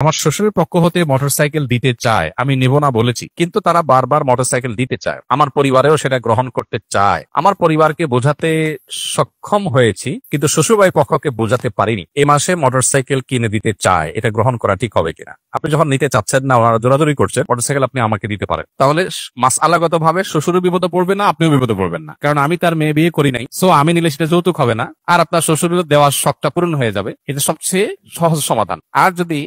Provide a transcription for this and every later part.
আমার শ্বশুরের পক্ষ হতে মোটরসাইকেল দিতে চায়, আমি নেব না বলেছি, কিন্তু তারা বারবার মোটরসাইকেল দিতে চায়। আমার পরিবারেও সেটা গ্রহণ করতে চায়। আমার পরিবারকে বোঝাতে সক্ষম হয়েছি, কিন্তু শ্বশুরবাড়ির পক্ষকে বোঝাতে পারিনি। এ মাসে মোটরসাইকেল কিনে দিতে চায়, এটা গ্রহণ করা ঠিক হবে কিনা? আপনি যখন নিতে চাচ্ছেন না, ওনারা জোরাজোরি করছেন, মোটরসাইকেল আপনি আমাকে দিতে পারেন, তাহলে মাসআলাগত ভাবে শ্বশুরও বিপদে পড়বে না, আপনিও বিপদে পড়বেন না, কারণ আমি তার মেয়ে বিয়ে করি নাই। সো আমি নিলে সেটা যৌতুক হবে না, আর আপনার শ্বশুরের দেওয়ার শখটা পূরণ হয়ে যাবে। এটা সবচেয়ে সহজ সমাধান। আর যদি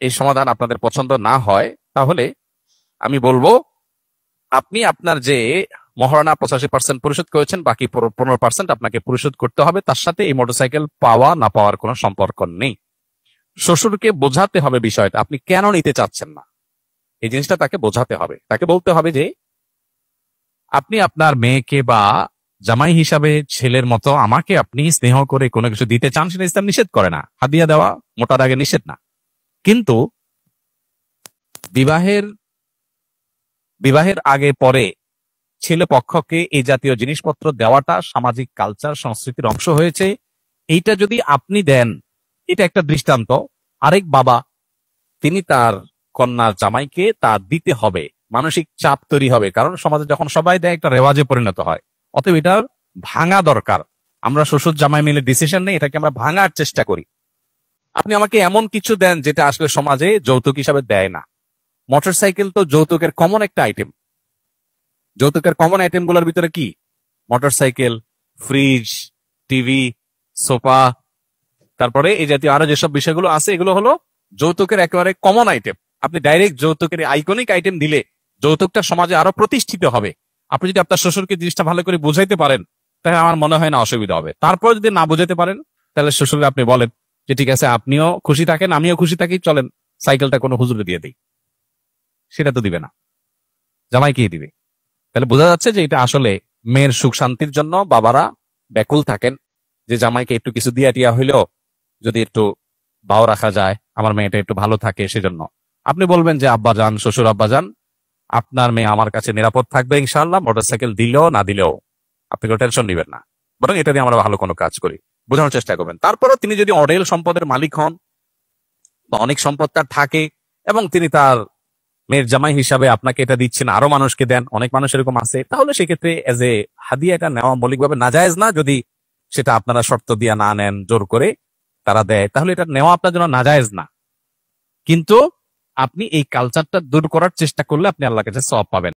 এই সমাধান আপনাদের পছন্দ না হয়, তাহলে আমি বলবো আপনি আপনার যে মহারণা 85% পরিশোধ করেছেন, বাকি 15% আপনাকে পরিশোধ করতে হবে। তার সাথে এই মোটরসাইকেল পাওয়া না পাওয়ার কোনো সম্পর্ক নেই। শ্বশুরকে বোঝাতে হবে বিষয়টা, আপনি কেন নিতে চাচ্ছেন না, এই জিনিসটা তাকে বোঝাতে হবে। তাকে বলতে হবে যে আপনি আপনার মেয়েকে বা জামাই হিসাবে ছেলের মতো আমাকে আপনি স্নেহ করে কোনো কিছু দিতে চান, সেটা ইসলাম নিষেধ করে না। হাদিয়া দেওয়া মোটার আগে নিষেধ না, কিন্তু বিবাহের আগে পরে ছেলে পক্ষকে এই জাতীয় জিনিসপত্র দেওয়াটা সামাজিক কালচার সংস্কৃতির অংশ হয়েছে। এইটা যদি আপনি দেন, এটা একটা দৃষ্টান্ত। আরেক বাবা তিনি তার কন্যার জামাইকে তা দিতে হবে, মানসিক চাপ তৈরি হবে, কারণ সমাজে যখন সবাই দেয় একটা রেওয়াজে পরিণত হয়। অতএব এটার ভাঙা দরকার। আমরা শ্বশুর জামাই মিলে ডিসিশন নেই, এটাকে আমরা ভাঙার চেষ্টা করি। আপনি আমাকে এমন কিছু দেন যেটা আসলে সমাজে যৌতুক হিসাবে দেয় না। মোটরসাইকেল তো যৌতুকের কমন একটা আইটেম। যৌতুকের কমন আইটেম গুলোর ভিতরে কি? মোটরসাইকেল, ফ্রিজ, টিভি, সোফা, তারপরে এই জাতীয় আরো যেসব বিষয়গুলো আছে, এগুলো হলো যৌতুকের একেবারে কমন আইটেম। আপনি ডাইরেক্ট যৌতুকের আইকনিক আইটেম দিলে যৌতুকটা সমাজে আরো প্রতিষ্ঠিত হবে। আপনি যদি আপনার শ্বশুরকে জিনিসটা ভালো করে বুঝাইতে পারেন, তাহলে আমার মনে হয় না অসুবিধা হবে। তারপর যদি না বুঝাতে পারেন, তাহলে শ্বশুরকে আপনি বলেন যে ঠিক আছে, আপনিও খুশি থাকেন, আমিও খুশি থাকি, চলেন সাইকেলটা কোনো হুজুরে দিয়ে দিই। সেটা তো দিবে না, জামাইকেই দিবে। তাহলে বোঝা যাচ্ছে যে এটা আসলে মেয়ের সুখ শান্তির জন্য বাবারা ব্যাকুল থাকেন, যে জামাইকে একটু কিছু দিয়া টিয়া হইলেও যদি একটু বাও রাখা যায়, আমার মেয়েটা একটু ভালো থাকে। সেজন্য আপনি বলবেন যে আব্বা যান, শ্বশুর আব্বা যান, আপনার মেয়ে আমার কাছে নিরাপদ থাকবে ইনশাআল্লাহ, মোটরসাইকেল দিলেও না দিলেও আপনি কোনো টেনশন নিবেন না, বরং এটা দিয়ে আমরা ভালো কোনো কাজ করি। বোঝানোর চেষ্টা করবেন। তারপরও তিনি যদি অঢেল সম্পদের মালিক হন বা অনেক সম্পদ তার থাকে, এবং তিনি তার মেয়ের জামাই হিসাবে আপনাকে এটা দিচ্ছেন, আরো মানুষকে দেন, অনেক মানুষ এরকম আছে, তাহলে সেক্ষেত্রে এজ এ হাদিয়া এটা নেওয়া মৌলিকভাবে নাজায়েজ না। যদি সেটা আপনারা শর্ত দিয়া না নেন, জোর করে তারা দেয়, তাহলে এটা নেওয়া আপনার জন্য নাজায়েজ না। কিন্তু আপনি এই কালচারটা দূর করার চেষ্টা করলে আপনি আল্লাহর কাছে সওয়াব পাবেন।